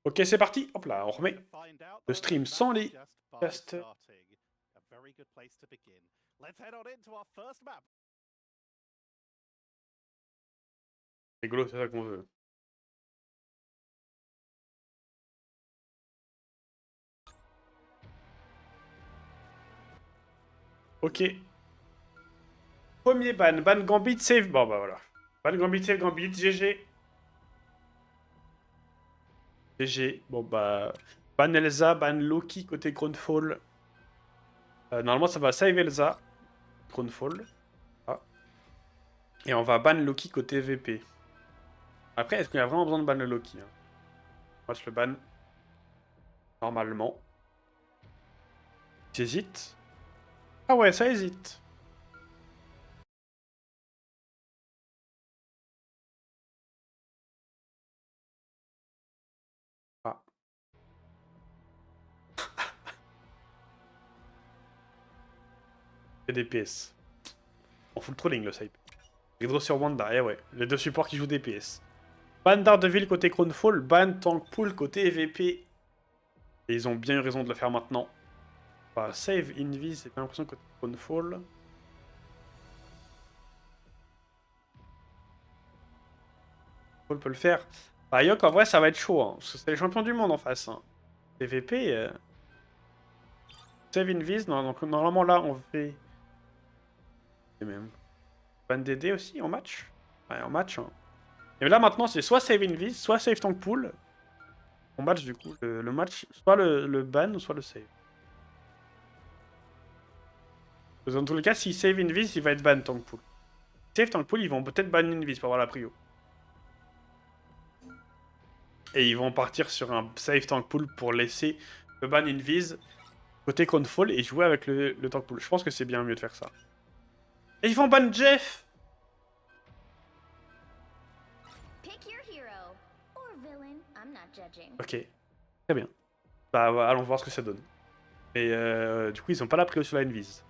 Ok, c'est parti. Hop là, on remet le stream sans les castes. Rigolo, c'est ça qu'on veut. Ok. Premier ban. Ban Gambit, save. Bon, bah voilà. Ban Gambit, save Gambit. GG. GG. Bon, bah. Ban Elsa, ban Loki côté Groundfall. Normalement, ça va save Elsa. Groundfall. Ah. Et on va ban Loki côté VP. Après, est-ce qu'il y a vraiment besoin de ban le Loki hein? Moi, je le ban. Normalement. J'hésite. Ah ouais, ça hésite. Ah. Et DPS. On fout le trolling, le save. Hydro sur Wanda, eh ouais. Les deux supports qui jouent DPS. Ban Daredevil côté Crownfall, ban Tankpool côté EVP. Et ils ont bien eu raison de le faire maintenant. Bah, save Invis, c'est pas l'impression côté Crownfall. Paul peut le faire. Bah, Yok, en vrai, ça va être chaud. Hein, parce que c'est les champions du monde en face. Hein. EVP. Save Invis, non, donc normalement là, on fait. Et même. Ban DD aussi en match. Ouais, en match. Hein. Et là maintenant, c'est soit save Invis, soit save Tankpool. En match, du coup, le match, soit le ban, ou soit le save. Dans tous les cas, si save Invis, il va être ban Tankpool. Save Tankpool, ils vont peut-être ban Invis pour avoir la prio. Et ils vont partir sur un save Tankpool pour laisser le ban Invis côté Crownfall et jouer avec le Tankpool. Je pense que c'est bien mieux de faire ça. Et ils vont ban Jeff. Ok, très bien. Bah, allons voir ce que ça donne. Et du coup, ils ont pas la prio sur la Invis.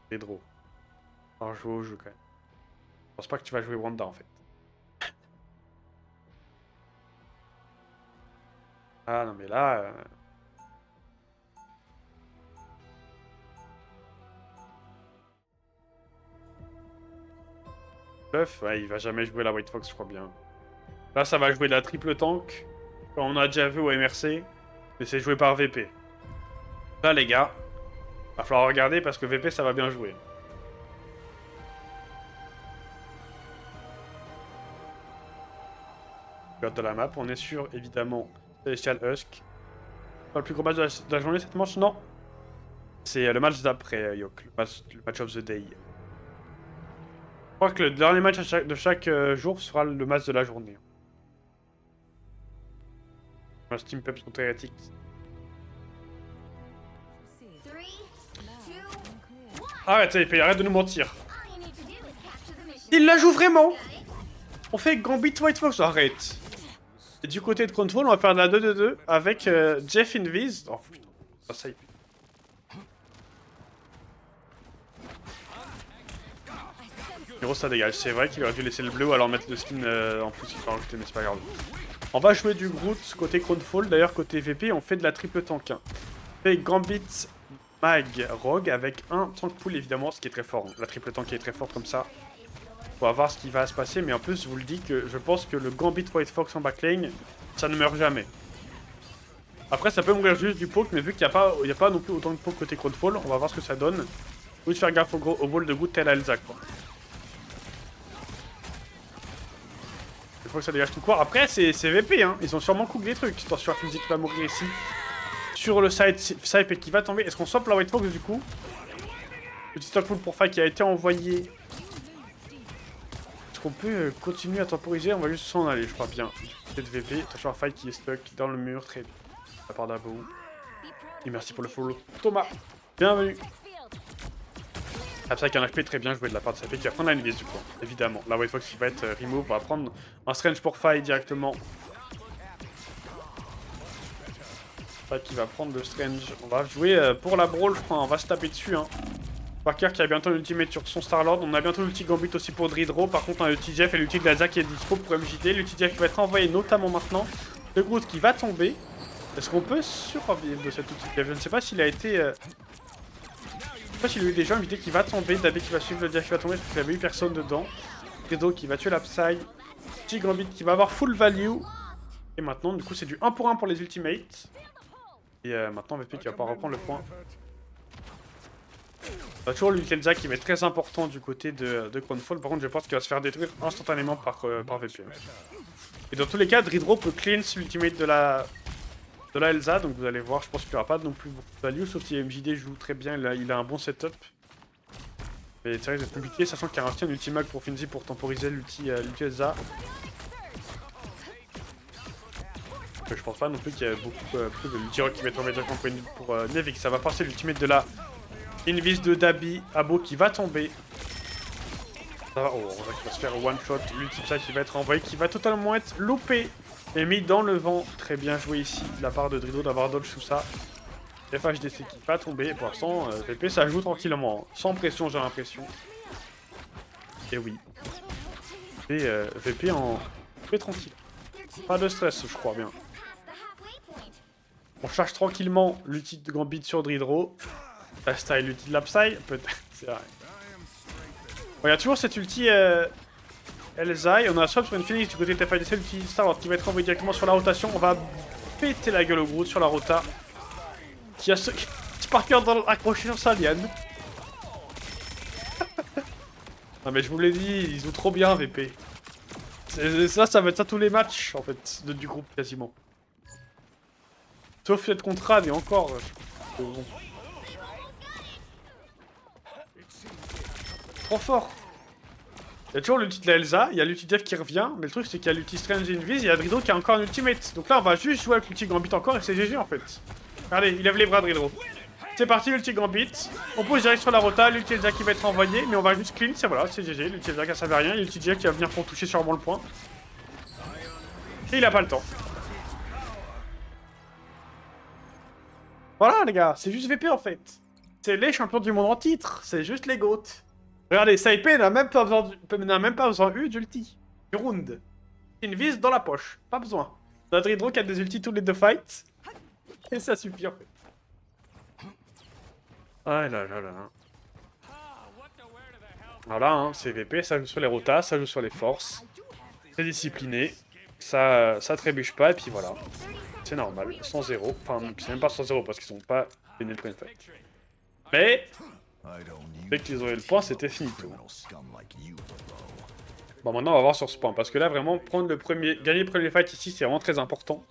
Pedro. Alors, jouer au jeu quand même. Je pense pas que tu vas jouer Wanda en fait. Ah non, mais là. Buff, ouais, il va jamais jouer la White Fox, je crois bien. Là, ça va jouer de la triple tank. Comme on a déjà vu au MRC. Mais c'est joué par VP. Là, les gars, va falloir regarder parce que VP, ça va bien jouer. Regarde de la map, on est sur, évidemment, Celestial Husk. Pas le plus gros match de la journée cette manche, non. C'est le match d'après, Yok. Le match of the day. Je crois que le dernier match de chaque jour sera le match de la journée. Un Steam Peps contre Heretics. Arrête, ça y est, arrête de nous mentir. Il la joue vraiment. On fait Gambit White Fox, arrête. Et du côté de Control, on va faire de la 2-2-2 avec Jeff Invis. Oh putain, ça y est. Gros, ça dégage. C'est vrai qu'il aurait dû laisser le bleu ou alors mettre le skin en plus qu'il faut rajouter, mais c'est pas grave. On va jouer du Groot côté Crownfall. D'ailleurs, côté VP, on fait de la triple tank. Hein. On fait Gambit, Mag, Rogue avec un tank pool évidemment, ce qui est très fort. Hein. La triple tank est très forte comme ça. On va voir ce qui va se passer, mais en plus, je vous le dis que je pense que le Gambit White Fox en backlane, ça ne meurt jamais. Après, ça peut mourir juste du poke, mais vu qu'il n'y a pas non plus autant de poke côté Crownfall, on va voir ce que ça donne. Faut juste faire gaffe au ball de Groot tel à Elsa, quoi. Il faut que ça dégage tout court. Après, c'est VP, hein. Ils ont sûrement cook des trucs. Attention, Fizzy qui va mourir ici. Sur le side et qui va tomber. Est-ce qu'on swap la White Fox du coup? Petit stock full pour Fight qui a été envoyé. Est-ce qu'on peut continuer à temporiser? On va juste s'en aller, je crois bien. Peut-être VP. Attention à Fight qui est stuck dans le mur. Très bien. De la part d'Abou. Et merci pour le follow. Thomas, bienvenue. Ah, c'est vrai qu'il y a un HP très bien joué de la part de Sapé qui va prendre la Invis du coup, évidemment. La White Fox qui va être remove, on va prendre un Strange pour Fight directement. Fight qui va prendre le Strange. On va jouer pour la brawl, je crois, on va se taper dessus. Hein. Sparker qui a bientôt l'ultimate sur son Starlord. On a bientôt l'ulti Gambit aussi pour Dridro. Par contre, on a l'ulti Jeff et l'ulti Glaza qui est dispo pour MJD. L'ulti Jeff qui va être envoyé notamment maintenant. Le Groot qui va tomber. Est-ce qu'on peut survivre de cet ulti Jeff? Je ne sais pas s'il a été... Je sais pas s'il y a eu des gens invités qui va tomber. Dabi qui va suivre le Jeff qui va tomber parce qu'il n'y avait eu personne dedans. Dridro qui va tuer la Psy. Petit Gambit qui va avoir full value. Et maintenant, du coup, c'est du 1 pour 1 pour les ultimates. Et maintenant, VP qui va pouvoir reprendre le point. On a toujours l'Ukelza qui va être très important du côté de Crownfall. Par contre, je pense qu'il va se faire détruire instantanément par VP. Et dans tous les cas, Dridro peut cleanse l'ultimate de la Elsa. Donc vous allez voir, je pense qu'il n'y aura pas non plus beaucoup de value. Sauf si MJD joue très bien, il a un bon setup. Mais c'est vrai que c'est compliqué, sachant qu'il y a un ultimag pour Finzi pour temporiser l'ulti Elsa. Je pense pas non plus qu'il y a beaucoup plus de l'ulti rock qui va être envoyé directement pour Nevik. Ça va passer l'ultimate de la Invis de Dabi. Abo qui va tomber. Ça va, on va se faire one shot. L'ulti Psy qui va être envoyé, qui va totalement être loupé et mis dans le vent. Très bien joué ici de la part de Dridro d'avoir dodge tout ça. FHDC qui va tomber. Pour l'instant, VP ça joue tranquillement. Sans pression, j'ai l'impression. Et oui. Et VP en VP tranquille. Pas de stress, je crois bien. On charge tranquillement l'ulti de Gambit sur Dridro. La style l'ulti de la Psy, peut-être, c'est vrai. Bon, il y a toujours cette ulti Elsa, et on a swap sur une Phoenix du côté de TFADC, l'ulti Starlord qui va être envoyé directement sur la rotation. On va péter la gueule au Groot sur la rota. Qui a ce Sparker accroché sur sa liane. Non mais je vous l'ai dit, ils jouent trop bien VP. Ça va être ça tous les matchs en fait, du groupe quasiment. Sauf cette contre Ran et encore. Bon. Trop fort. Il y a toujours l'ulti de la Elsa, il y a l'ulti Jeff qui revient, mais le truc c'est qu'il y a l'ulti Strange Invis, il y a Dridro qui a encore un ultimate. Donc là on va juste jouer avec l'ulti Gambit encore et c'est GG en fait. Regardez, il lève les bras Dridro. C'est parti l'ulti Gambit, on pose direct sur la rota, l'ulti Elsa qui va être envoyé, mais on va juste clean, c'est voilà, c'est GG, l'ulti Elsa qui ne servait à rien, l'ulti Jeff qui va venir pour toucher sûrement le point. Et il a pas le temps. Voilà les gars, c'est juste VP en fait. C'est les champions du monde en titre, c'est juste les GOAT. Regardez, Saipé n'a même pas besoin d'ulti. Du round. Une vis dans la poche, pas besoin. On a Dridro qui a des ultis tous les deux fights. Et ça suffit en fait. Ah là là là. Voilà, hein, c'est VP, ça joue sur les rotas, ça joue sur les forces. C'est discipliné. Ça trébuche pas et puis voilà. C'est normal, 100-0. Enfin, c'est même pas 100-0 parce qu'ils sont pas gagnés le point de fight. Mais, dès qu'ils auraient le point, c'était finito. Bon, maintenant, on va voir sur ce point. Parce que là, vraiment, gagner le premier fight ici, c'est vraiment très important.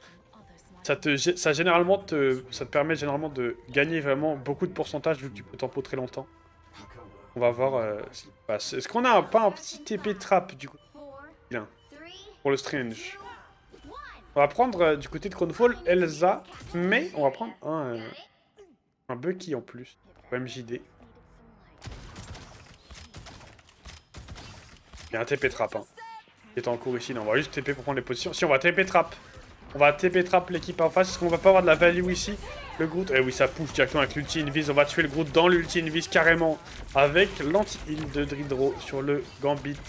Ça te permet généralement de gagner vraiment beaucoup de pourcentage vu que tu peux tempo très longtemps. On va voir ce qui passe. Est-ce qu'on a pas un petit TP trap du coup pour le Strange? On va prendre du côté de Crownfall Elsa, mais on va prendre un Bucky en plus, pour MJD. Il y a un TP trap hein, qui est en cours ici. Non, on va juste TP pour prendre les positions. Si on va TP trap, on va TP trap l'équipe en face. Est-ce qu'on va pas avoir de la value ici? Le Groot, eh oui, ça pousse directement avec l'ulti Invis. On va tuer le Groot dans l'ulti Invis carrément avec l'anti-heal de Dridro sur le Gambit.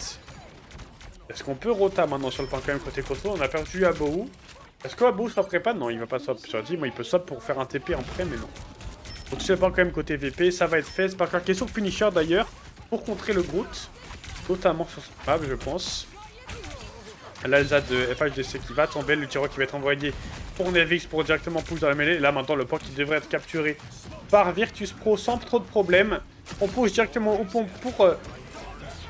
Est-ce qu'on peut rota maintenant sur le point quand même côté Crossbow? On a perdu Abou. Est-ce que Abou swapperait pas? Non, il va pas swap sur le team. Il peut swap pour faire un TP en prêt, mais non. Donc c'est pas quand même côté VP, ça va être fait. C'est pas clair. Question finisher d'ailleurs pour contrer le Groot, notamment sur ce map, je pense. L'Elsa de FHDC qui va tomber, le Tiro qui va être envoyé pour Nevix pour directement push dans la mêlée. Et là maintenant le point qui devrait être capturé par Virtus Pro sans trop de problèmes. On push directement au pont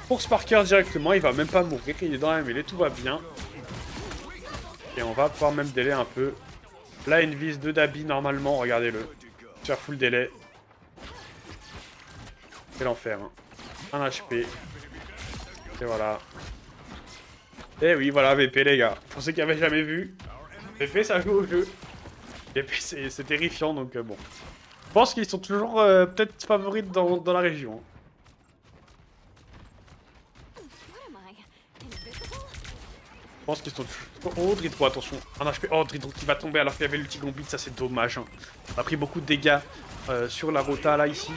pour Sparker directement, il va même pas mourir, il est dans la mêlée, tout va bien. Et on va pouvoir même délai un peu. Là une vis de Dabi normalement, regardez-le. Faire full délai. C'est l'enfer. Hein. Un HP. Et voilà. Et oui, voilà VP les gars. Pour ceux qui n'avaient jamais vu, VP ça joue au jeu. VP c'est terrifiant donc bon. Je pense qu'ils sont toujours peut-être favoris dans la région. Je pense qu'ils sont toujours... Oh, Dridro, attention. Un HP. Oh, Dridro qui va tomber alors qu'il y avait l'ulti Gambit, ça c'est dommage. Hein. On a pris beaucoup de dégâts sur la rota là, ici.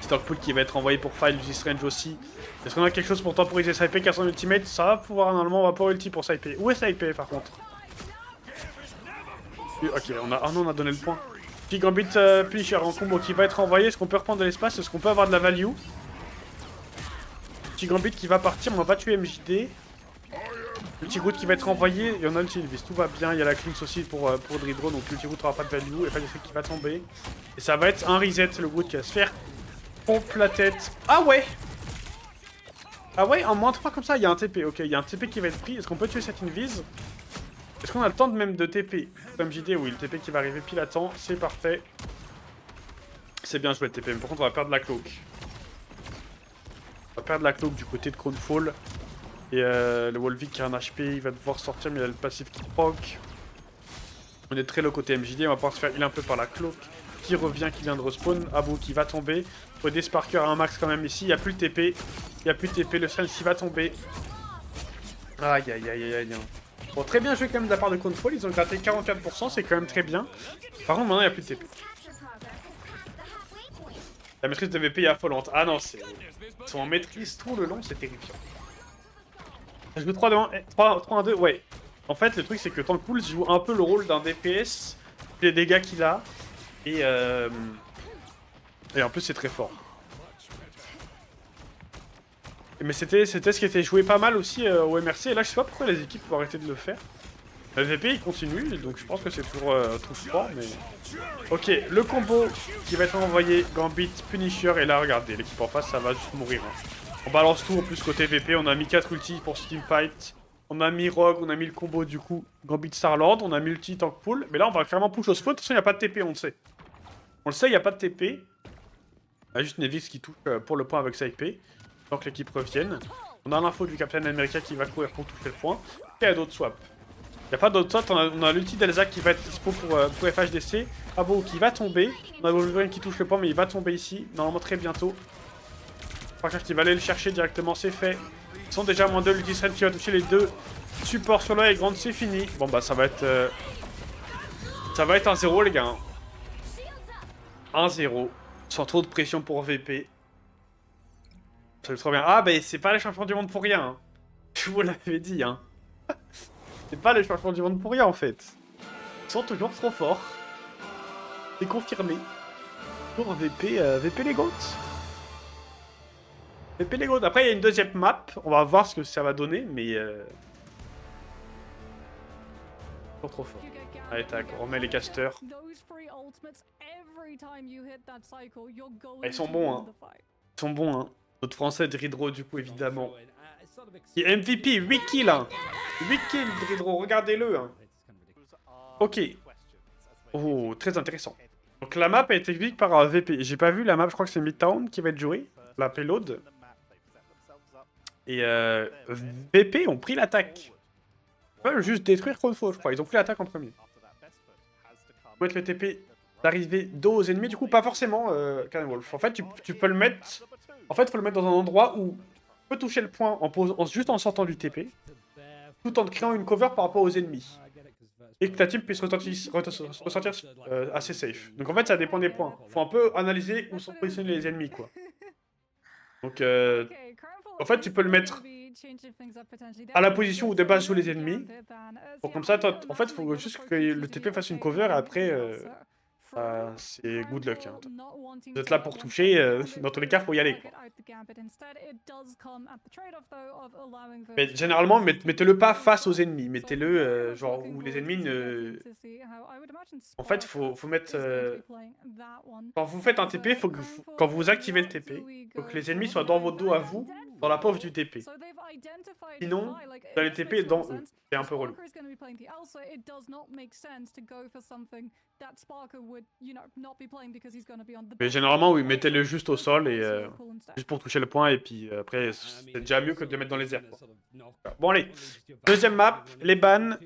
Stockpool qui va être envoyé pour File, Lucy Strange aussi. Est-ce qu'on a quelque chose pour temporiser Saipé qui a son ultimate? Ça va pouvoir, normalement, on va pas ulti pour Saipé. Où est Saipé par contre? Ok, on a... Ah non, on a donné le point. Petit Gambit Punisher en combo qui va être envoyé. Est-ce qu'on peut reprendre de l'espace? Est-ce qu'on peut avoir de la value? Petit Gambit qui va partir, on va pas tuer MJD. Petit Groot qui va être envoyé, il y en a ulti Invis, tout va bien, il y a la cleanse aussi pour Dridro, donc l'ulti Groot aura pas de value, et pas de truc qui va tomber. Et ça va être un reset, le Groot qui va se faire pompe la tête. Ah ouais! Ah ouais, en moins 3 comme ça, il y a un TP, ok, il y a un TP qui va être pris, est-ce qu'on peut tuer cette Invis? Est-ce qu'on a le temps de même de TP? Comme JD, oui, le TP qui va arriver pile à temps, c'est parfait. C'est bien joué le TP, mais par contre on va perdre la cloak. On va perdre la cloak du côté de Crownfall. Et le Wolvik qui a un HP, il va devoir sortir, mais il a le passif qui proc. On est très low côté MJD, on va pouvoir se faire heal un peu par la cloak. Qui revient, qui vient de respawn. Abou qui va tomber. Il faut aider Sparker à un max quand même ici. Il n'y a plus de TP. Il n'y a plus de TP. Le Strange qui va tomber. Aïe aïe aïe aïe aïe. Bon, très bien joué quand même de la part de Crownfall. Ils ont gratté 44%, c'est quand même très bien. Par contre, maintenant il n'y a plus de TP. La maîtrise de VP est affolante. Ah non, c'est... Ils sont en maîtrise tout le long, c'est terrifiant. Je joue 3-1-2, ouais. En fait, le truc, c'est que Tankpool joue un peu le rôle d'un DPS, les dégâts qu'il a, et en plus, c'est très fort. Mais c'était ce qui était joué pas mal aussi au MRC, et là, je sais pas pourquoi les équipes vont arrêter de le faire. Le VP, il continue, donc je pense que c'est pour tout sport, mais... Ok, le combo qui va être envoyé, Gambit, Punisher, et là, regardez, l'équipe en face, ça va juste mourir. Hein. On balance tout en plus côté VP, on a mis 4 ultis pour Steam Fight. On a mis Rogue, on a mis le combo du coup Gambit Starlord, on a mis ulti Tank Pool. Mais là on va clairement push au spawn, de toute façon il n'y a pas de TP, on le sait. On le sait, il n'y a pas de TP. Il y a juste Nevis qui touche pour le point avec sa IP. Donc l'équipe revienne. On a l'info du Captain America qui va courir pour toucher le point. Et il y a d'autres swaps. Il n'y a pas d'autres swaps, on a l'ulti d'Elsa qui va être dispo pour FHDC. Abo qui va tomber. On a Wolverine qui touche le point mais il va tomber ici, normalement très bientôt. Sparker qui va aller le chercher directement, c'est fait. Ils sont déjà à moins 2, l'ulti Strange qui va toucher les deux supports sur la grande, c'est fini. Bon bah ça va être un 0 les gars. 1-0, sans trop de pression pour VP. Ça va trop bien. Ah bah c'est pas les champions du monde pour rien. Hein. Je vous l'avais dit hein. C'est pas les champions du monde pour rien en fait. Ils sont toujours trop forts. C'est confirmé. Pour VP, VP les GOAT. VP les GOAT. Après il y a une deuxième map. On va voir ce que ça va donner, mais trop fort. Allez tac, on remet les casters. Ils sont bons hein. Ils sont bons hein. Notre français Dridro du coup évidemment. Et MVP, 8 kills hein. 8 kills Dridro, regardez-le hein. Ok. Oh, très intéressant. Donc la map a été vue par VP. J'ai pas vu la map, je crois que c'est Midtown qui va être jouée. La payload. Et VP ont pris l'attaque. Ils peuvent juste détruire Crownfall, je crois. Ils ont pris l'attaque en premier. Faut mettre le TP d'arriver dos aux ennemis, du coup pas forcément Cannon Wolf. En fait tu peux le mettre. En fait faut le mettre dans un endroit où tu peux toucher le point juste en sortant du TP, tout en créant une cover par rapport aux ennemis. Et que ta team puisse ressortir assez safe. Donc en fait ça dépend des points. Faut un peu analyser où sont positionnés les ennemis quoi. Donc en fait tu peux le mettre à la position où de base jouent les ennemis. Pour comme ça, toi, en fait, il faut juste que le TP fasse une cover et après, c'est good luck. Hein. Vous êtes là pour toucher, dans tous les cas, il faut y aller. Quoi. Mais généralement, mettez-le pas face aux ennemis. Mettez-le, genre, où les ennemis ne... En fait, faut mettre... Quand vous faites un TP, quand vous activez le TP, il faut que les ennemis soient dans votre dos à vous, dans la pauvre du TP. Sinon, vous allez TP dans eux. C'est un peu relou. Mais généralement, oui, mettez-le juste au sol et juste pour toucher le point. Et puis après, c'est déjà mieux que de le mettre dans les airs. Quoi. Bon, allez. Deuxième map, les bans.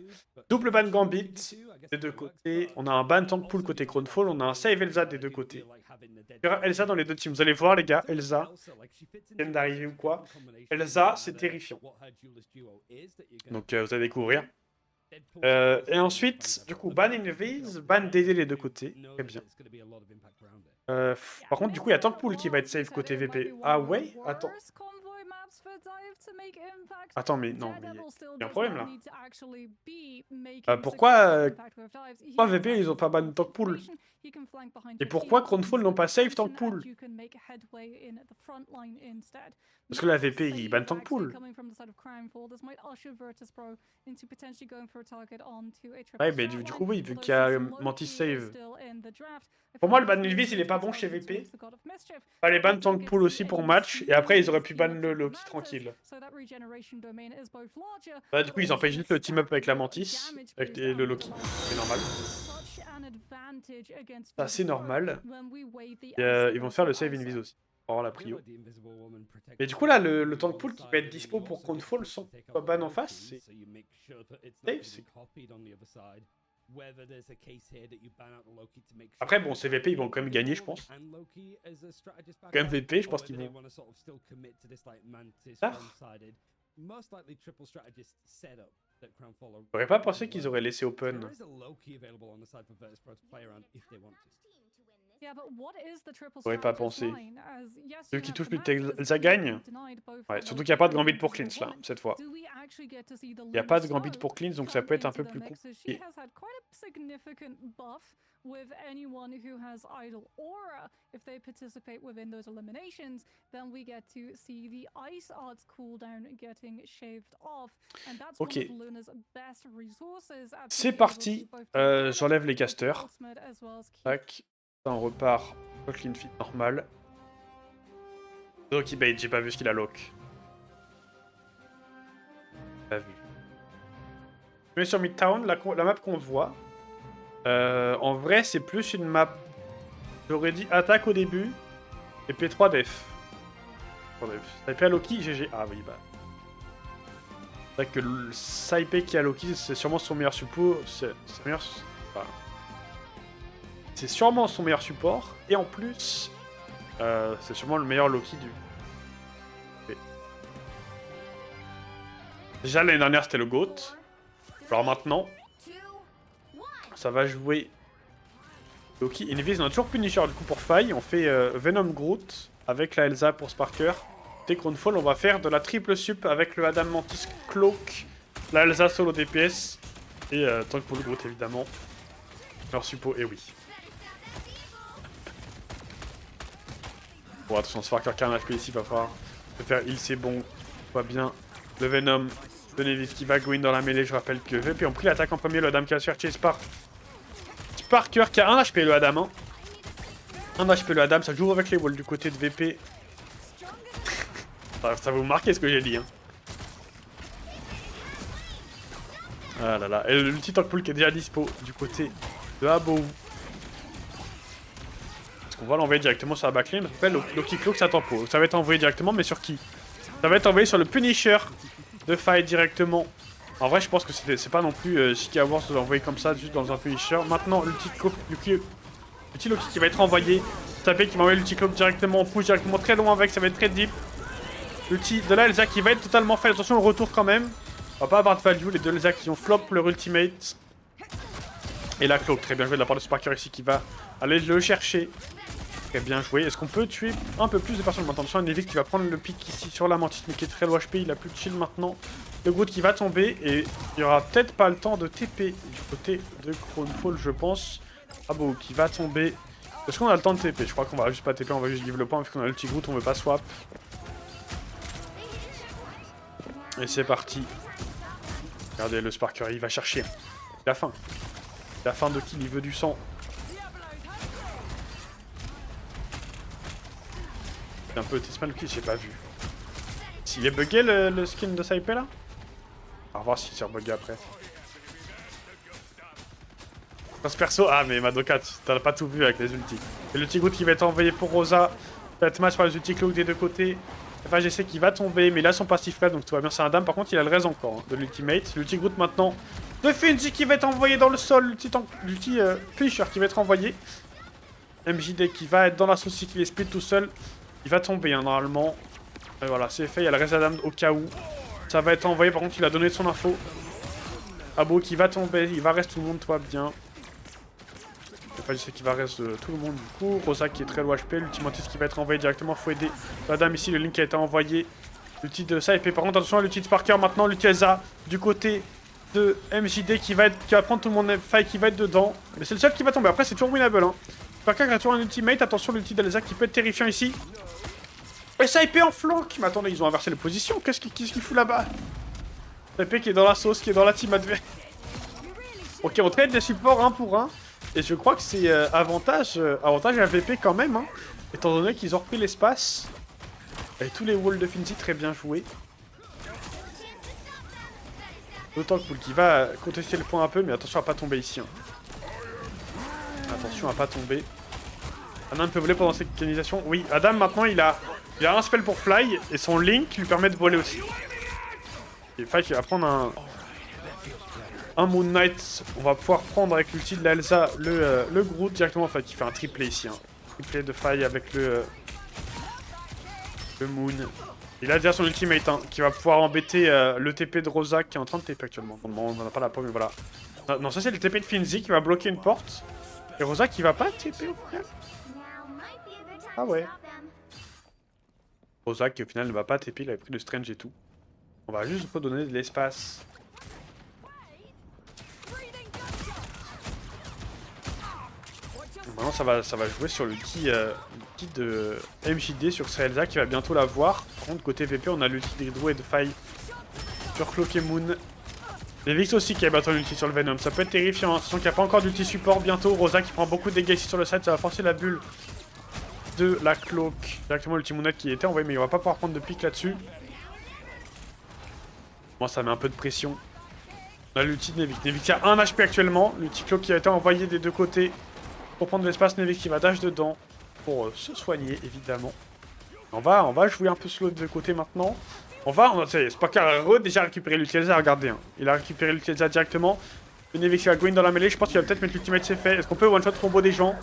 Double ban Gambit des deux côtés. On a un ban Tankpool côté Crownfall. On a un save Elsa des deux côtés. Il y aura Elsa dans les deux teams. Vous allez voir, les gars, Elsa. Vient d'arriver ou quoi. Elsa, c'est terrifiant. Donc, vous allez découvrir. Et ensuite, du coup, ban Invis, ban DD les deux côtés. Très bien. Par contre, du coup, il y a Tankpool qui va être safe côté VP. Ah ouais? Attends. Attends, mais non, mais il y a un problème là. Pourquoi VP ils ont pas ban Tankpool? Et pourquoi Crownfall n'ont pas save Tankpool? Parce que la VP il ban Tankpool. Ouais, mais du coup, oui, vu qu'il y a Mantis save. Pour moi, le ban Invis il est pas bon chez VP. Fallait ban Tankpool aussi pour match, et après ils auraient pu ban le Loki tranquille. Bah, du coup, ils empêchent juste le team-up avec la Mantis, avec le Loki. C'est normal. C'est assez normal. Et, ils vont faire le save Invis aussi. Pour avoir la prio. Et du coup, là, le Tankpool qui va être dispo pour Crownfall sans pas ban en face, c'est. Après, bon, CVP, ils vont quand même gagner, je pense. Quand même VP, je pense qu'ils vont. Ah. J'aurais pas pensé qu'ils auraient laissé open. J'aurais pas pensé. Celui qui touche plus de ça gagne. Ouais, surtout qu'il n'y a pas de gambit pour cleanse là, cette fois. Il n'y a pas de gambit pour cleanse, donc ça peut être un peu plus compliqué. With anyone who has idle aura, if they participate within those eliminations, then we get to see the ice arts cooldown getting shaved off, and that's one of Luna's best resources. C'est parti. J'enlève les casters. Tac. On repart au clean fit normal. Loki bait, j'ai pas vu ce qu'il a lock. Pas vu. Je mets sur Midtown, la map qu'on voit. En vrai, c'est plus une map. J'aurais dit attaque au début et P3 def. Saipé à Loki, GG. Ah oui, bah. C'est vrai que le Saipé qui a Loki, c'est sûrement son meilleur support. C'est sûrement son meilleur support. Et en plus, c'est sûrement le meilleur Loki du. Okay. Déjà l'année dernière, c'était le GOAT. Alors maintenant. Ça va jouer Loki. Invis, on a toujours Punisher du coup pour faille. On fait Venom Groot avec la Elsa pour Sparker. Côté Crownfall, on va faire de la triple sup avec le Adam Mantis Cloak, la Elsa solo DPS et Tankpool Groot évidemment. Leur suppo, et oui. Bon, attention, Sparker qui a un HP ici, va falloir se faire heal, c'est bon. Tout va bien. Le Venom de Nevis qui va go in dans la mêlée. Je rappelle que VP ont pris l'attaque en premier. Le Adam qui va se faire chase par Sparker qui a 1 HP le Adam. Hein. 1 HP le Adam, ça joue avec les walls du côté de VP. ça va vous marquer ce que j'ai dit. Hein. Ah là là. Et le petit Tankpool qui est déjà dispo du côté de Abo. Est-ce qu'on va l'envoyer directement sur la backlane? Après, Loki Cloak, ça tempo. Ça va être envoyé directement, mais sur qui? Ça va être envoyé sur le Punisher de fight directement. En vrai, je pense que c'est pas non plus chic à voir de l'envoyer comme ça, juste dans un Punisher. Maintenant, le petit Loki qui va être envoyé. Tapé qui va envoyer le petit Cloak directement. On pousse directement très loin avec, ça va être très deep. L'ulti de la Elsa qui va être totalement fait. Attention au retour quand même. On va pas avoir de value. Les deux Elsa qui ont flop leur ultimate. Et la Cloak, très bien joué de la part de Sparker ici qui va aller le chercher. Très bien joué. Est-ce qu'on peut tuer un peu plus de personnes maintenant? Attention, Nevis qui va prendre le pic ici sur la Mantis, mais qui est très low HP. Il a plus de shield maintenant. Le Groot qui va tomber. Et il n'y aura peut-être pas le temps de TP du côté de Crownfall, je pense. Ah bon, qui va tomber. Est-ce qu'on a le temps de TP? Je crois qu'on va juste pas TP, on va juste give le point. Vu qu'on a le petit Groot, on veut pas swap. Et c'est parti. Regardez, le Sparker, il va chercher. La fin. La fin de kill, il veut du sang. C'est un peu Tisman Kill, j'ai pas vu. S'il est bugué le skin de Saipé là? On va voir s'il s'est rebugué après. Ce perso, ah mais Madoka, t'as pas tout vu avec les ultis. Et le petit Groot qui va être envoyé pour Rosa. Ça va être match par les ultis Cloak des deux côtés. Enfin, j'essaie qu'il va tomber, mais là son passif là, donc tout va bien. C'est un dame, par contre il a le raise encore hein, de l'ultimate. L'ulti Groot maintenant de Finji qui va être envoyé dans le sol. L'ulti Punisher qui va être envoyé. MJD qui va être dans la sauce qui est speed tout seul. Il va tomber hein, normalement. Et voilà, c'est fait, il y a le reste d'Adam au cas où. Ça va être envoyé, par contre il a donné son info. Abo qui va tomber, il va rester tout le monde, toi bien. Enfin, je sais qu'il va rester tout le monde du coup. Rosa qui est très low HP, l'ultimantis qui va être envoyé directement, faut aider Madame ici, le link qui a été envoyé. L'ulti de ça, et par contre attention à l'ulti de Sparker maintenant, l'ulti Elsa du côté de MJD qui va prendre tout le monde fight, qui va être dedans. Mais c'est le seul qui va tomber, après c'est toujours winnable hein. Sparker a toujours un ultimate, attention l'ulti d'Elsa qui peut être terrifiant ici. Et SAP en flanc. Mais attendez, ils ont inversé les positions, qu'est-ce qu'il fout là-bas? SAP qui est dans la sauce, qui est dans la team adverse. Ok, on trade des supports 1 pour 1. Et je crois que c'est avantage à VP quand même, hein, étant donné qu'ils ont repris l'espace. Et tous les walls de Finzi très bien joués. D'autant que Poul qui va contester le point un peu, mais attention à pas tomber ici. Hein. Attention à pas tomber. Adam peut voler pendant cette canalisation. Oui, Adam maintenant il a un spell pour fly et son link lui permet de voler aussi. Et Fly qui va prendre un Moon Knight. On va pouvoir prendre avec l'ulti de la Elsa le Groot directement. Enfin qui fait un triplé ici. Hein. Triplé de Fly avec le Moon. Il a déjà son ultimate hein, qui va pouvoir embêter le TP de Rosa qui est en train de TP actuellement. Pour le moment, on n'en a pas la pomme, mais voilà. Non, ça c'est le TP de Finzi qui va bloquer une porte. Et Rosa qui va pas TP au final. Ah ouais. Rosa qui au final ne va pas TP, il avait pris le Strange et tout. On va juste redonner de l'espace. Maintenant ça va jouer sur le qui de MJD sur Elsa qui va bientôt la voir. Par contre côté VP on a l'ulti d'Hydro et de Faille sur Cloak et Moon. Les Vix aussi qui a battu l'ulti sur le Venom, ça peut être terrifiant, sachant qu'il n'y a pas encore d'ulti support bientôt. Rosa qui prend beaucoup de dégâts ici sur le side, ça va forcer la bulle de la Cloak. Directement l'ulti Moonette qui était envoyé mais il va pas pouvoir prendre de pique là-dessus. Moi ça met un peu de pression. On a l'ulti de Nevik. Nevik qui a 1 HP actuellement, l'ulti Cloak qui a été envoyé des deux côtés. Pour prendre de l'espace, Nevik qui va dash dedans pour se soigner évidemment. On va jouer un peu slow de côté maintenant. Ça y est, Sparker a déjà récupéré l'utilisateur, regardez. Hein. Il a récupéré l'utilisateur directement. Le Nevik qui va go in dans la mêlée, je pense qu'il va peut-être mettre l'ultimate, c'est fait. Est-ce qu'on peut one shot combo des gens?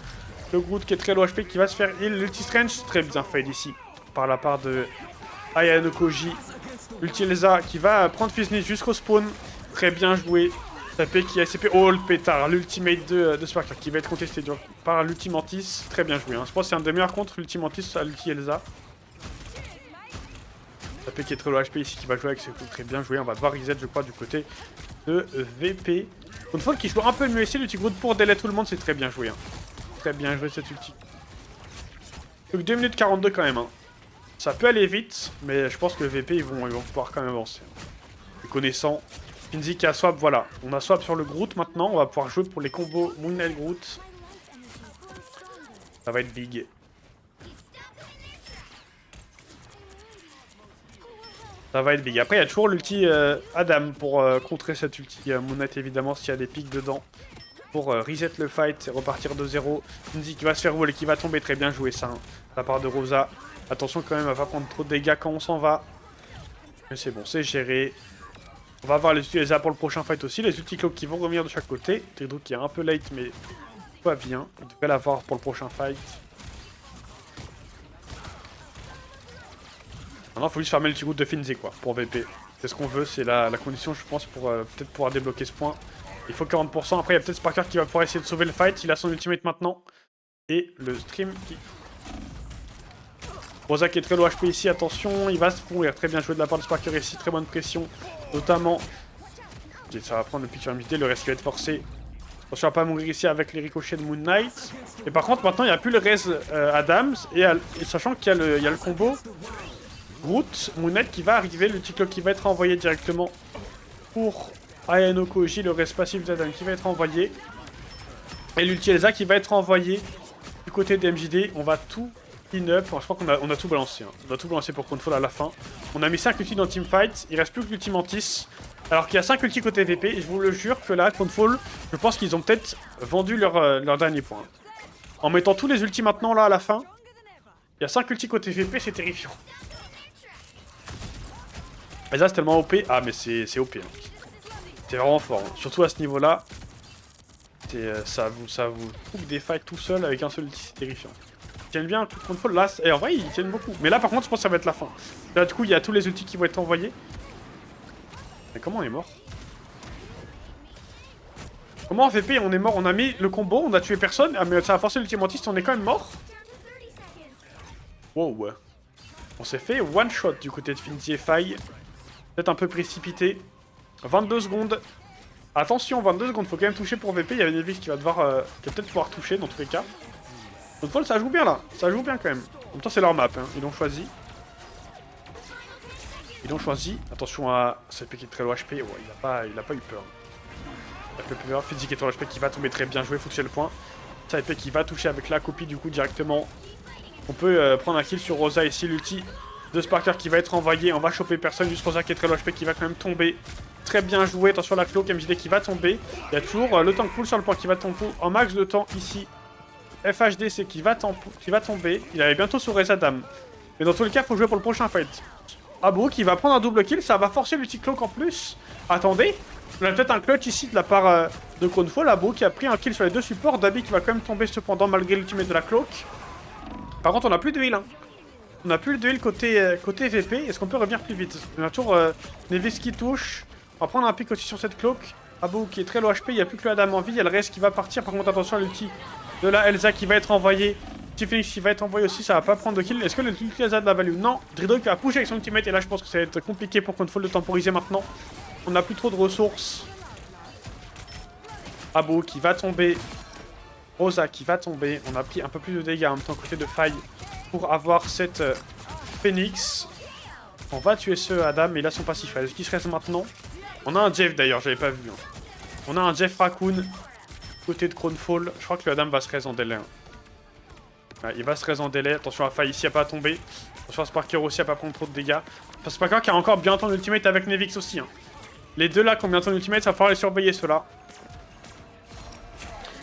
Le Groot qui est très low HP qui va se faire heal. L'ulti Strange, très bien fait ici par la part de Ayano Koji. L'utilisateur qui va prendre Fizzny jusqu'au spawn. Très bien joué. Tapé qui a SCP. Oh le pétard, l'ultimate de Sparker qui va être contesté par l'ultimantis. Très bien joué. Hein. Je pense que c'est un des meilleurs contre l'ultimantis à l'ulti Elsa. Tapé qui est très low HP ici qui va jouer avec ses coups. Très bien joué. On va devoir reset je crois du côté de VP. Une fois qu'il joue un peu mieux ici, l'ulti Groot pour délai tout le monde, c'est très bien joué. Hein. Très bien joué cette ulti. Donc 2 minutes 42 quand même. Hein. Ça peut aller vite, mais je pense que VP ils vont pouvoir quand même avancer. Les connaissant. Finzi qui a swap, voilà. On a swap sur le Groot maintenant. On va pouvoir jouer pour les combos Moon Knight Groot. Ça va être big. Ça va être big. Après, il y a toujours l'ulti Adam pour contrer cette ulti Moon Knight, évidemment, s'il y a des pics dedans. Pour reset le fight et repartir de zéro. Finzi qui va se faire voler, qui va tomber. Très bien joué ça, hein, de la part de Rosa. Attention quand même, elle va pas prendre trop de dégâts quand on s'en va. Mais c'est bon, c'est géré. On va avoir les utiliser pour le prochain fight aussi. Les ulti Cloak qui vont revenir de chaque côté. Tedro qui est un peu late, mais tout va bien. On devrait l'avoir pour le prochain fight. Maintenant, il faut juste farmer le petit Groot de Finzi, quoi, pour VP. C'est ce qu'on veut, c'est la condition, je pense, pour peut-être pouvoir débloquer ce point. Il faut 40%. Après, il y a peut-être Sparker qui va pouvoir essayer de sauver le fight. Il a son ultimate maintenant. Et le stream qui... Rosa qui est très low HP ici, attention, il va se mourir. Très bien joué de la part de Sparker ici, très bonne pression. Notamment, ça va prendre le pic sur MJD, le reste qui va être forcé. Attention à pas mourir ici avec les ricochets de Moon Knight. Et par contre, maintenant, il n'y a plus le res Adams. Et sachant qu'il y a le combo Groot, Moon Knight qui va arriver, le Ticloc qui va être envoyé directement pour Ayano Koji, le res passif d'Adam qui va être envoyé. Et l'ulti Elsa qui va être envoyé du côté de MJD. On va tout clean-up. Enfin, je crois qu'on a tout balancé. Hein. On a tout balancé pour Control à la fin. On a mis 5 ultis dans Teamfight. Il reste plus que l'ultimantis. Alors qu'il y a 5 ultis côté VP. Et je vous le jure que là, Control, je pense qu'ils ont peut-être vendu leur dernier point. En mettant tous les ultis maintenant là à la fin. Il y a 5 ultis côté VP, c'est terrifiant. Et ça c'est tellement OP. Ah mais c'est OP. Hein. C'est vraiment fort. Hein. Surtout à ce niveau-là. Ça vous coupe des fights tout seul avec un seul ulti, c'est terrifiant. Ils tiennent bien tout Control là, et en vrai ils tiennent beaucoup. Mais là par contre je pense que ça va être la fin. Là du coup il y a tous les ultis qui vont être envoyés. Mais comment on est mort? Comment en VP on est mort? On a mis le combo, on a tué personne, ah, mais ça a forcé l'ultimantiste, on est quand même mort. Wow. On s'est fait one shot du côté de Finzi et Faille. Peut-être un peu précipité. 22 secondes. Attention, 22 secondes, faut quand même toucher pour VP. Il y a Nevix qui va devoir, qui va peut-être pouvoir toucher dans tous les cas. Donc ça joue bien là, ça joue bien quand même. En même temps c'est leur map, hein. Ils l'ont choisi. Attention à CP qui est très low HP, ouais, il a pas eu peur. Il a pas eu peur, Physique est low HP qui va tomber très bien joué, faut toucher le point. CP qui va toucher avec la copie du coup directement. On peut prendre un kill sur Rosa ici, l'ulti de Sparker qui va être envoyé, on va choper personne, juste Rosa qui est très low HP qui va quand même tomber. Très bien joué, attention à la cloque, MJD qui va tomber. Il y a toujours le tank pool sur le point qui va tomber en max de temps ici. FHDC qui va tomber, il avait bientôt sur Rezadam. Mais dans tous les cas, il faut jouer pour le prochain fight. Abo qui va prendre un double kill, ça va forcer l'ulti cloak en plus. Attendez, on a peut-être un clutch ici de la part de Cronefall. Abo qui a pris un kill sur les deux supports, Dabi qui va quand même tomber cependant malgré l'ultimate de la cloak. Par contre, on n'a plus de heal. Hein. On n'a plus de heal côté VP. Est-ce qu'on peut revenir plus vite? On a toujours Nevis qui touche. On va prendre un pic aussi sur cette cloak. Abo qui est très low HP, il n'y a plus que le Adam en vie, il y a le reste qui va partir. Par contre, attention à l'ulti de la Elsa qui va être envoyée. Petit Phoenix qui va être envoyé aussi, ça va pas prendre de kill. Est-ce que l'ulti Elsa a de la value? Non. Drido qui va pusher avec son ultimate et là je pense que ça va être compliqué pour Cronefall de temporiser maintenant. On n'a plus trop de ressources. Abo qui va tomber. Rosa qui va tomber. On a pris un peu plus de dégâts en même temps côté de Faille pour avoir cette Phoenix. On va tuer ce Adam et là son passif. Est-ce qu'il se reste maintenant? On a un Jeff d'ailleurs, j'avais pas vu. Hein. On a un Jeff Raccoon côté de Cronefall. Je crois que le Adam va se raise en délai. Hein. Ouais, il va se raise en délai. Attention à Faille ici à pas tomber. Attention à Sparker aussi à pas prendre trop de dégâts. Sparker qui a encore bien ton ultimate avec Nevix aussi. Hein. Les deux là qui ont bien ton ultimate, ça va falloir les surveiller ceux-là.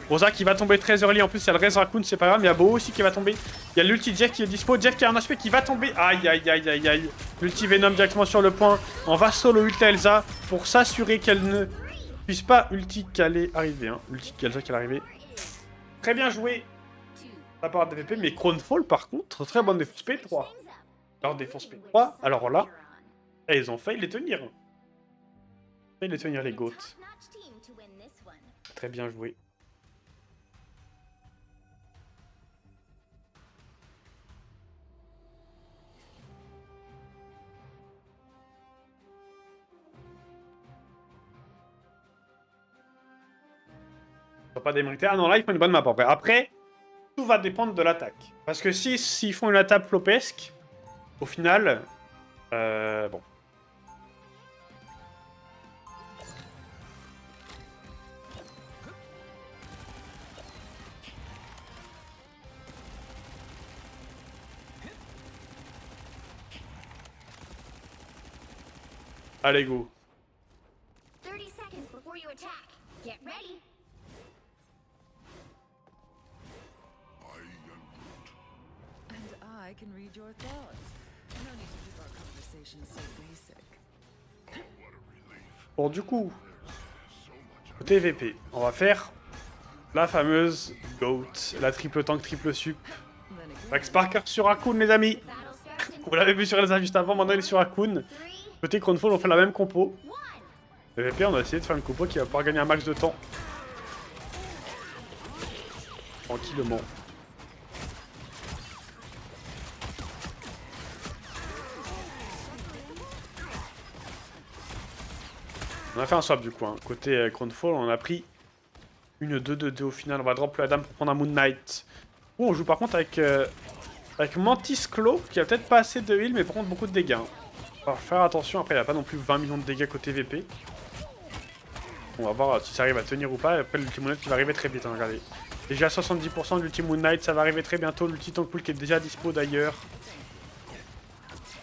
Rosa qui va tomber très early. En plus, il y a le Raise Raccoon, c'est pas grave. Mais il y a Beau aussi qui va tomber. Il y a l'ulti Jeff qui est dispo. Jeff qui a un aspect qui va tomber. Aïe, aïe, aïe, aïe, aïe. L'ulti Venom directement sur le point. On va solo ult Elsa pour s'assurer qu'elle ne puisse pas ulti qu'elle arriver. Hein. Ulti Elsa qui est arrivée. Très bien joué de la part de VP. Mais Cronefall, par contre, très bonne défense P3. Alors, défense P3. Alors là, ils ont failli les tenir. Failli les tenir, les goats. Très bien joué. Pas démérité. Ah non, là, ils font une bonne map en vrai. Après, tout va dépendre de l'attaque. Parce que s'ils font une attaque flopesque, au final, bon. Allez, go. 30 seconds before you attack. Get ready. I can read your thoughts. No need to keep our conversation so basic. Bon, du coup, côté VP, on va faire la fameuse GOAT, la triple tank, triple sup. Avec Sparker sur Raccoon, les amis. Vous l'avez vu sur Elsa juste avant, maintenant il est sur Raccoon. Côté Cronefall, on fait la même compo. Le VP, on a essayé de faire une compo qui va pouvoir gagner un max de temps. Tranquillement. On a fait un swap du coup, hein. Côté Cronefall, on a pris une 2-2-2 au final. On va drop le Adam pour prendre un Moon Knight. On joue par contre avec Mantis Claw, qui a peut-être pas assez de heal, mais par contre beaucoup de dégâts. Hein. On va faire attention, après il n'y a pas non plus 20 millions de dégâts côté VP. On va voir si ça arrive à tenir ou pas. Et après l'ulti Moon Knight qui va arriver très vite, hein, regardez. Déjà 70% de l'ulti Moon Knight, ça va arriver très bientôt. L'ulti Tank Pool qui est déjà dispo d'ailleurs.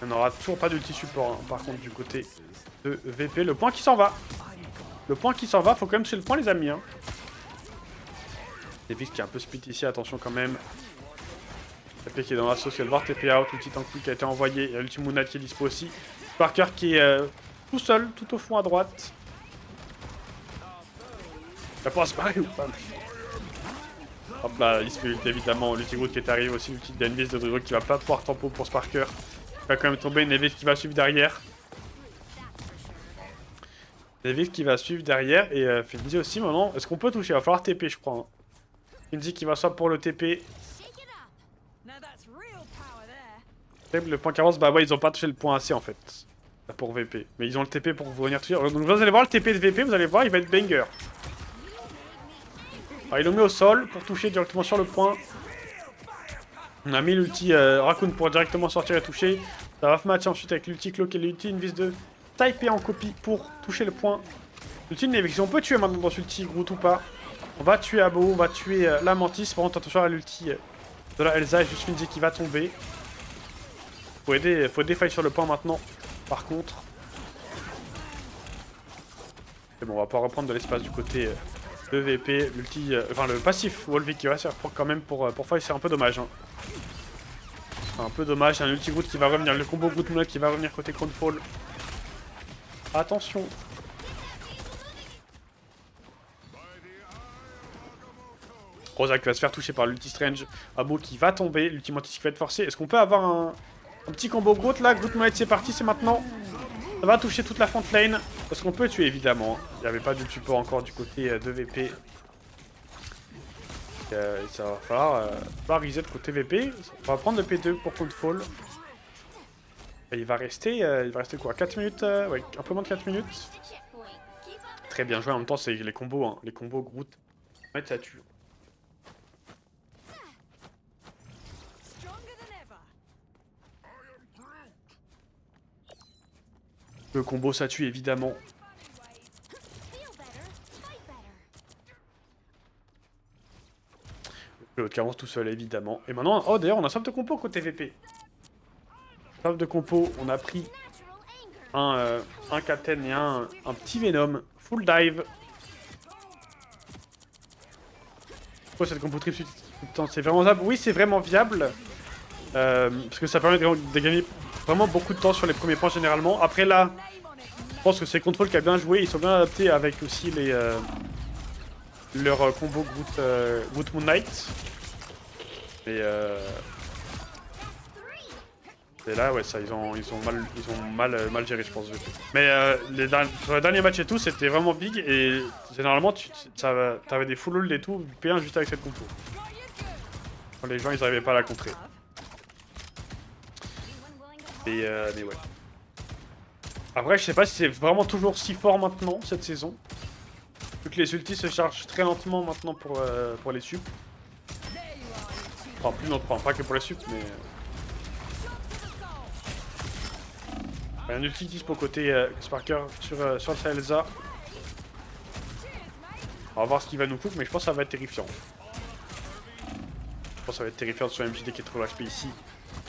On n'aura toujours pas d'ulti support, hein, par contre du côté de VP. Le point qui s'en va. Le point qui s'en va, faut quand même tuer le point les amis. Hein. Nevix qui est un peu split ici, attention quand même. TP qui est dans la sauce, il y a le voir TP out, l'ulti tank qui a été envoyé, il y a l'ulti Moon Knight qui est dispo aussi. Parker qui est tout seul, tout au fond à droite. Ça pourra se barrer ou pas? Hop là, il se fait ult évidemment, l'ulti Groot qui est arrivé aussi, l'ulti d'Envis de Drigo qui va pas pouvoir tempo pour Sparker. Il va quand même tomber, Nevix qui va suivre derrière. David qui va suivre derrière et Finzi aussi maintenant. Est-ce qu'on peut toucher? Il va falloir TP je crois. Hein. Finzi qui va soit pour le TP. Now that's real power there. Le point 40, bah ouais ils ont pas touché le point AC en fait. Pour VP. Mais ils ont le TP pour venir toucher. Donc vous allez voir le TP de VP, vous allez voir il va être banger. Alors, il le met au sol pour toucher directement sur le point. On a mis l'ulti Raccoon pour directement sortir et toucher. Ça va match ensuite avec l'ulti Cloak et l'ulti Invis de Taipei en copie pour toucher le point. L'ulti Nevix, on peut tuer maintenant dans ce ulti Groot ou pas. On va tuer Abo, on va tuer la Mantis. Par contre attention à l'ulti de la Elsa et juste Finzi qui va tomber. Faut aider Fight sur le point maintenant. Par contre. C'est bon, on va pouvoir reprendre de l'espace du côté de VP. L'ulti, enfin le passif Wolvie qui va se reprendre quand même pour Fight, c'est un peu dommage. Hein. Un peu dommage, un ulti Groot qui va revenir, le combo Groot Moonlight qui va revenir côté Crownfall. Attention. Rosa qui va se faire toucher par l'ulti Strange. Abo qui va tomber, l'ulti Mantis qui va être forcé. Est-ce qu'on peut avoir un petit combo Groot là? Groot Moonlight c'est parti, c'est maintenant. Ça va toucher toute la front lane. Parce qu'on peut tuer évidemment. Il n'y avait pas de support encore du côté de VP. Ça va falloir reset côté VP. On va prendre le P2 pour Crownfall. Et il va rester quoi? 4 minutes ouais, un peu moins de 4 minutes. Très bien joué, en même temps c'est les combos, hein. Les combos Groot. En fait ça tue. Le combo ça tue évidemment. L'autre qui avance tout seul évidemment. Et maintenant, oh d'ailleurs on a swap de compo côté VP. Swap de compo, on a pris un Captain et un petit Venom. Full dive. Oh cette compo triple c'est vraiment viable. Oui c'est vraiment viable. Parce que ça permet de gagner vraiment beaucoup de temps sur les premiers points généralement. Après là, je pense que c'est Control qui a bien joué. Ils sont bien adaptés avec aussi les leur combo Groot Moon Knight. Et là ouais ça ils ont mal géré je pense. Mais sur les derniers matchs et tout c'était vraiment big et généralement t'avais des full hold et tout P1 juste avec cette compo. Quand les gens ils arrivaient pas à la contrer. Mais ouais. Après je sais pas si c'est vraiment toujours si fort maintenant cette saison. Vu que les ultis se chargent très lentement maintenant pour les sup. Enfin plus lentement, pas que pour les sup mais... Un ulti dispo côté Sparker sur sa Elsa. On va voir ce qu'il va nous cook mais je pense que ça va être terrifiant. Je pense que ça va être terrifiant sur MJD qui est trop HP ici.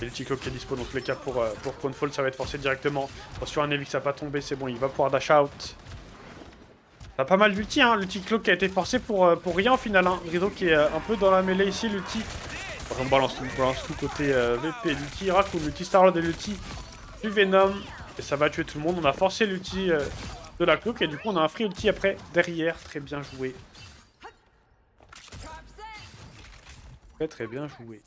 Et l'ulti Cloak qui est dispo dans tous les cas pour Crownfall ça va être forcé directement. Sur un Nevix ça va pas tomber, c'est bon, il va pouvoir dash out. On a pas mal d'ulti, hein. L'ulti Cloak qui a été forcé pour rien au final. Hein. Rideau qui est un peu dans la mêlée ici, l'ulti. On balance tout côté VP, l'ulti Raccoon, l'ulti Starlord et l'ulti du Venom. Et ça va tuer tout le monde. On a forcé l'ulti de la Cloak et du coup on a un free ulti après derrière. Très bien joué. Très bien joué.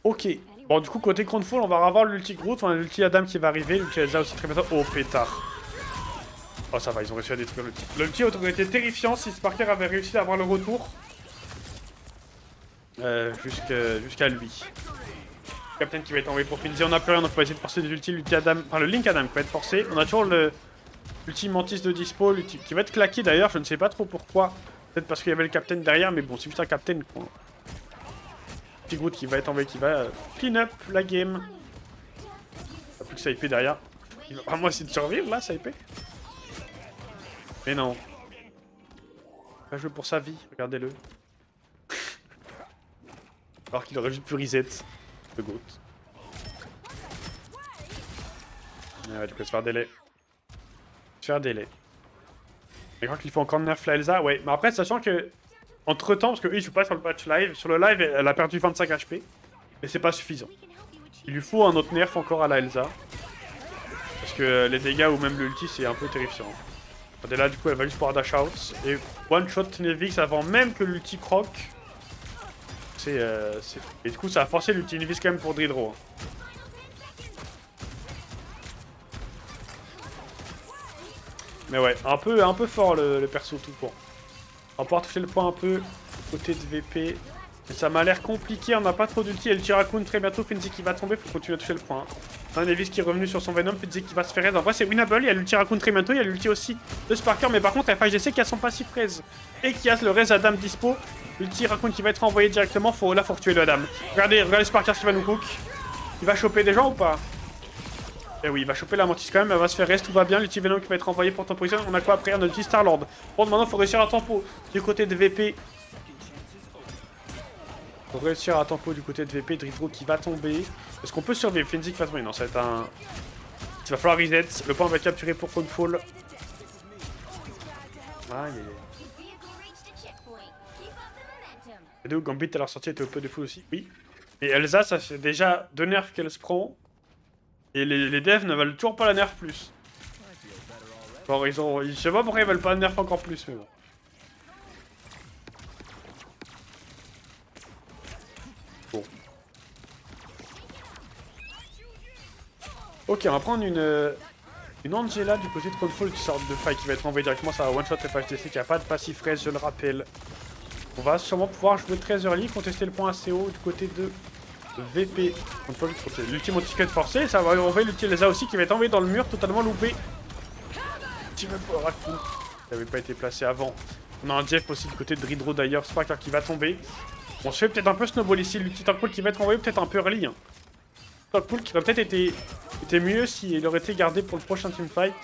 Ok. Bon, du coup, côté Crownfall, on va avoir l'ulti Groot, on a l'ulti Adam qui va arriver, l'ulti Elsa aussi très bientôt. Oh, pétard. Oh, ça va, ils ont réussi à détruire l'ulti. L'ulti aurait été terrifiant si Sparker avait réussi à avoir le retour. Jusqu'à lui. Captain qui va être envoyé pour Finzi, on n'a plus rien, donc on va essayer de forcer l'ulti Adam, enfin le Link Adam qui va être forcé. On a toujours l'ulti Mantis de dispo, l'ulti qui va être claqué d'ailleurs, je ne sais pas trop pourquoi. Peut-être parce qu'il y avait le Captain derrière, mais bon, c'est juste un Captain quoi. Petit Groot qui va être envoyé, qui va clean up la game. Il n'y a plus que Saipé derrière. Il va vraiment essayer de survivre là, Saipé. Mais non. Il va jouer pour sa vie, regardez-le. Alors qu'il aurait juste pu reset le Groot. Ouais, du coup, se faire délai. Je crois qu'il faut encore nerf la Elsa, ouais. Mais après, sachant que, entre temps, parce que eux ils jouent pas sur le patch live, sur le live elle a perdu 25 HP, mais c'est pas suffisant. Il lui faut un autre nerf encore à la Elsa. Parce que les dégâts ou même l'ulti c'est un peu terrifiant. Et là, du coup, elle va juste pouvoir dash out. Et one-shot Nevix avant même que l'ulti proc. Et du coup, ça a forcé l'ulti Nevix quand même pour Dridro. Mais ouais, un peu fort le perso tout court. On va pouvoir toucher le point un peu côté de VP. Mais ça m'a l'air compliqué, on n'a pas trop d'ulti. Et le Tyrakun très bientôt, Fenzi qui va tomber, faut continuer à toucher le point. Un Nevis qui est revenu sur son Venom, Fenzi qui va se faire raid. En vrai, c'est winnable, il y a l'ulti Raccoon très bientôt, il y a l'ulti aussi de Sparker. Mais par contre, FHGC qui a son passif raise et qui a le raise Adam dispo. L'ulti Raccoon qui va être envoyé directement, là, faut tuer le Adam. Regardez Sparker qui va nous cook. Il va choper des gens ou pas? Eh oui, il va choper la mantis quand même, elle va se faire reste, tout va bien. L'ulti Venom qui va être envoyé pour temporiser. On a quoi après? Un ulti Starlord. Bon, maintenant, il faut réussir à tempo du côté de VP. Faut réussir à tempo du côté de VP. Dridro qui va tomber. Est-ce qu'on peut survivre? Fenzi qui va tomber. Non, ça va être un. Il va falloir reset. Le point va être capturé pour Control. Aïe aïe aïe. Les deux Gambit à leur sortie était au peu de fou aussi. Oui. Et Elsa, ça fait déjà 2 nerfs qu'elle se prend. Et les devs ne veulent toujours pas la nerf plus. Bon, je sais pas pourquoi ils veulent pas la nerf encore plus, mais bon. Bon. Ok, on va prendre une Angela du côté de Control qui sort de fight qui va être envoyée directement. Ça va one-shot FHDC qui a pas de passif raise, je le rappelle. On va sûrement pouvoir jouer très early, contester le point assez haut du côté de VP. L'ultime ticket forcé, ça va envoyer l'ulti Elsa aussi qui va être envoyé dans le mur, totalement loupé. Raccoon qui n'avait pas été placé avant. On a un Jeff aussi du côté de Dridro d'ailleurs, Sparker qui va tomber. On se fait peut-être un peu snowball ici, l'ulti Talkpool qui va être envoyé peut-être un peu early. Hein. Talkpool qui aurait peut-être été mieux s'il aurait été gardé pour le prochain teamfight.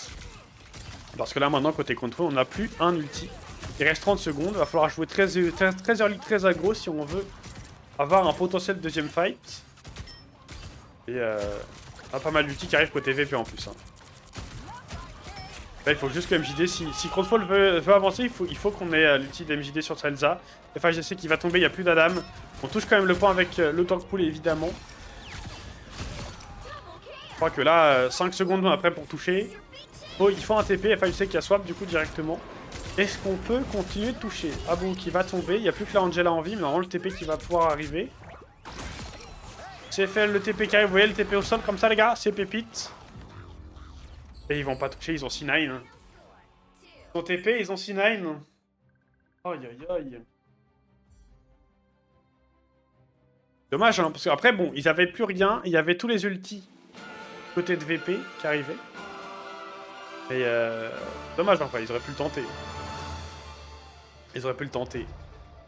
Parce que là maintenant côté contrôle on n'a plus un ulti. Il reste 30 secondes, il va falloir jouer très early, très aggro si on veut avoir un potentiel deuxième fight. Et pas mal d'ulti qui arrive côté VP en plus. Hein. Là il faut juste que MJD, si Control veut avancer, il faut qu'on ait l'ulti d'MJD sur Elsa. FHGC qui va tomber, il n'y a plus d'Adam. On touche quand même le point avec le Talkpool évidemment. Je crois que là, 5 secondes après pour toucher. Oh, il faut un TP, FHGC qui a swap du coup directement. Est-ce qu'on peut continuer de toucher? Abou qui va tomber, il n'y a plus que la Angela en vie, mais normalement le TP qui va pouvoir arriver. CFL, le TP qui arrive, vous voyez le TP au sol comme ça les gars, c'est pépite. Et ils vont pas toucher, ils ont C9. Hein. Ils ont TP, ils ont C9. Aïe aïe aïe. Dommage, hein, parce qu'après, bon, ils avaient plus rien, il y avait tous les ultis côté de VP qui arrivaient. Et dommage, enfin, ils auraient pu le tenter. Ils auraient pu le tenter.